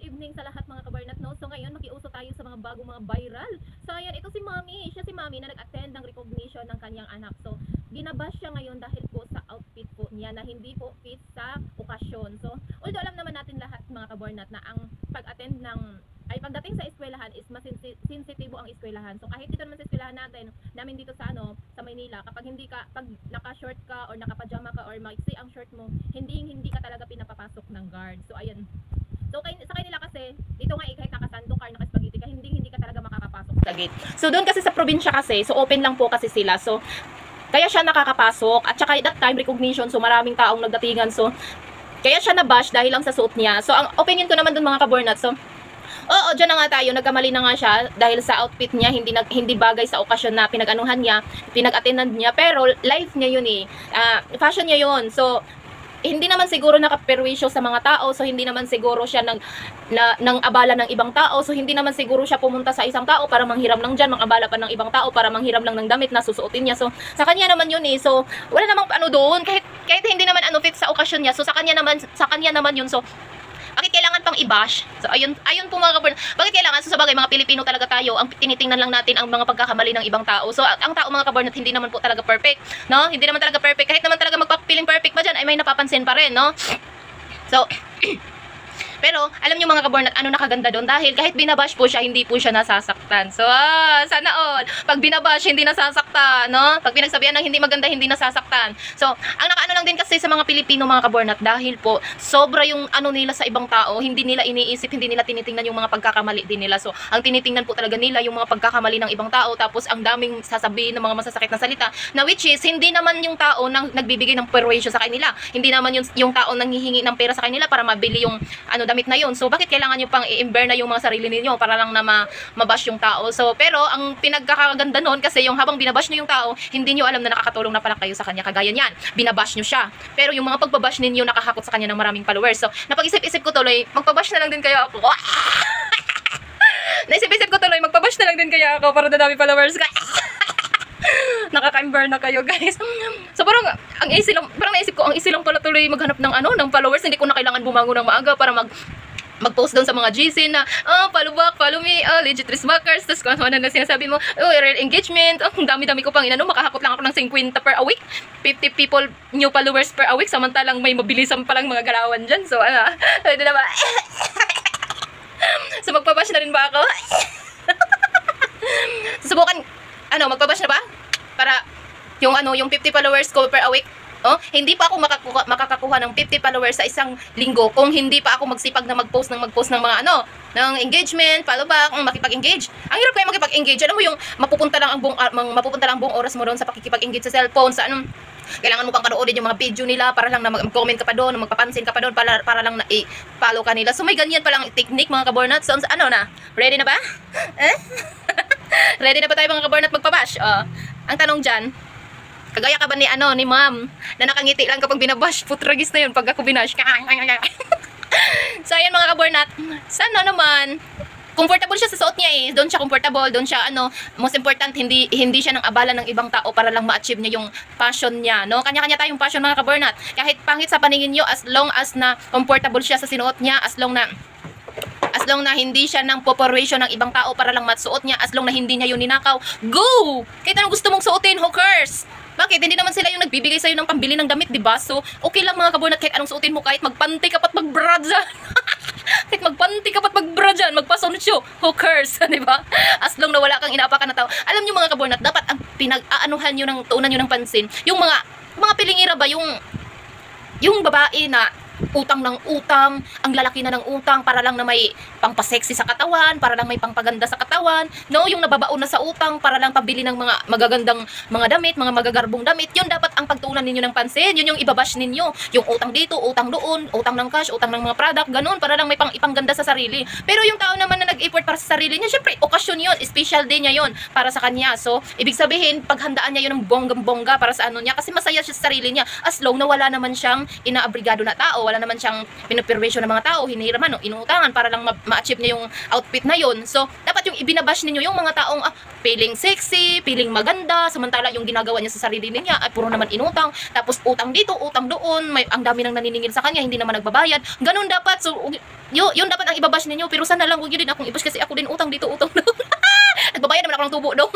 evening sa lahat mga kabarnat, no? So ngayon makiuso tayo sa mga bagong mga viral. So ayan, ito si Mami. Siya si Mami na nag-attend ng recognition ng kanyang anak. So binabash siya ngayon dahil po sa outfit po niya na hindi po fit sa okasyon. So although alam naman natin lahat mga kabarnat na ang pag-attend ng pagdating sa eskwelahan is mas sensitibo ang eskwelahan. So kahit dito naman sa eskwelahan namin dito sa sa Maynila, kapag pag naka-short ka or naka-pajama ka or maiksi ang short mo, hindi ka talaga pinapapasok ng guard. So ayan. So sa kanila kasi, dito nga kahit naka-sandokar, naka-spaghetti ka, hindi ka talaga makakapasok sa gate. So doon kasi sa probinsya kasi, so open lang po kasi sila. So kaya siya nakakapasok at saka that time recognition, so maraming taong nagdatingan. So kaya siya na-bash dahil lang sa suot niya. So ang opinion ko naman doon mga kabornat, so oo, dyan na nga tayo, nagkamali na nga siya dahil sa outfit niya, hindi bagay sa okasyon na pinag-anuhan niya, pinag-attendan niya, pero life niya yun fashion niya yun. So hindi naman siguro nakaperwisyo sa mga tao, so hindi naman siguro siya nang abala ng ibang tao, so hindi naman siguro siya pumunta sa isang tao para manghiram lang dyan, mangabala pa ng ibang tao para manghiram lang ng damit na susuotin niya. So sa kanya naman yun so wala namang doon, kahit hindi naman fit sa okasyon niya, so sa kanya naman yun. So bakit kailangan pang i-bash? So ayun po mga kabarnat. Bakit kailangan? So sabagay mga Pilipino talaga tayo, ang tinitingnan lang natin ang mga pagkakamali ng ibang tao. So ang tao mga kabarnat hindi naman po talaga perfect, no? Hindi naman talaga perfect. Kahit naman talaga magpapiling perfect pa diyan ay may napapansin pa rin, no? So pero alam niyo mga kabornat, ano nakaganda doon? Dahil kahit binabash po siya, hindi po siya nasasaktan. So sana all, pag binabash, hindi nasasaktan, no? Pag pinagsabihan ng hindi maganda, hindi nasasaktan. So ang nakaano lang din kasi sa mga Pilipino mga kabornat, dahil po sobra yung nila sa ibang tao, hindi nila iniisip, hindi nila tinitingnan yung mga pagkakamali din nila. So ang tinitingnan po talaga nila yung mga pagkakamali ng ibang tao, tapos ang daming sasabihin ng mga masasakit na salita, na which is hindi naman yung tao nang nagbibigay ng persuasion sa kanila, hindi naman yung tao nang hihingi ng pera sa kanila para mabili yung damit na yun. So bakit kailangan nyo pang i-ember na yung mga sarili ninyo para lang na mabash yung tao? So pero ang pinagkakaganda nun kasi yung habang binabash nyo yung tao, hindi nyo alam na nakakatulong na pala kayo sa kanya. Kagaya niyan, binabash nyo siya, pero yung mga pagbabash ninyo nakahakot sa kanya ng maraming followers. So napag-isip-isip ko tuloy, magpabash na lang din kaya ako. Naisip-isip ko tuloy, magpabash na lang din kaya ako para dadami followers ka. Nakaka-ember na kayo guys. So parang naisip ko, ang easy lang pala tuloy maghanap ng followers. Hindi ko na kailangan bumangon ng maaga para mag-post doon sa mga GC na follow back, follow me, legit Rismakers, tapos kung ano na sinasabi mo, real engagement, ang dami-dami ko pang makahakot lang ako ng 50 per a week, 50 people, new followers per a week, samantalang may mabilisan palang mga galawan dyan. So ito na ba? So magpabash na rin ba ako? Susubukan, magpabash na ba? Para yung 50 followers ko per a week. Hindi pa ako makakakuha ng 50 followers sa isang linggo kung hindi pa ako magsipag na mag-post ng mga ng engagement, follow back, makipag-engage. Ang hirap kaya makipag-engage. Alam mo yung mapupunta lang ang buong oras mo doon sa pakikipag-engage sa cellphone, sa kailangan mo pang panoodin yung mga video nila para lang na mag-comment ka pa doon, magpapansin ka pa doon para lang na i-follow ka nila. So may ganyan palang technique mga kabornat. So ready na ba? Ready na ba tayo mga kabornat magpabash? Ang tanong dyan, kagaya ka ba ni ma'am na nakangiti lang kapag binabash? Putragis na yun pag ako binash. So ayan mga kabornat, sana naman comfortable siya sa suot niya doon siya comfortable, doon siya most important, hindi siya nang abala ng ibang tao para lang ma-achieve niya yung passion niya, no? Kanya-kanya tayong passion mga kabornat. Kahit pangit sa paningin niyo, as long as na comfortable siya sa sinuot niya, as long na hindi siya nang poporwation ng ibang tao para lang matsuot niya, as long na hindi niya yun ninakaw, go! Kahit anong gusto mong suotin, who cares? Bakit? Hindi naman sila yung nagbibigay sa'yo ng pambili ng damit, diba? So, okay lang mga kabornat, kahit anong suotin mo, kahit magpanty ka pat magbra dyan. Kahit magpanty ka pat magbra dyan, magpasonsyo, who cares? Diba? As long na wala kang inaapakan na tao. Alam nyo mga kabornat, dapat ang pinag-aanuhan nyo tuunan nyo ng pansin, yung mga pilingira ba, yung babae na utang ng utang, ang lalaki na ng utang para lang na may pangpasexy sa katawan, para lang may pangpaganda sa katawan, no? Yung nababaon na sa utang para lang pabili ng mga magagandang mga damit, mga magagarbong damit. Yun dapat ang pagtuunan ninyo ng pansin. Yun yung ibabash ninyo. Yung utang dito, utang doon, utang ng cash, utang ng mga product, ganun, para lang may ipangganda sa sarili. Pero yung tao naman na nag-effort para sa sarili niya, syempre, okasyon yun, special day niya yun para sa kanya. So, ibig sabihin, paghandaan niya yun ng bonggang-bongga para sa niya, kasi masaya siya sa sarili niya, as long na wala naman siyang inaabrigado na tao, wala naman siyang pinupirwation ng mga tao, hinihiraman o inuutangan para lang ma-achieve niya yung outfit na yun. So, dapat yung ibinabash ninyo yung mga taong feeling sexy, feeling maganda, samantala yung ginagawa niya sa sarili niya ay puro naman inutang, tapos utang dito, utang doon, may ang dami nang naniningil sa kanya, hindi naman nagbabayad. Ganun dapat. So yun dapat ang ibabash ninyo, pero sana lang huwag yun din akong ibash kasi ako din utang dito, utang doon. Nagbabayad naman ako ng tubo daw.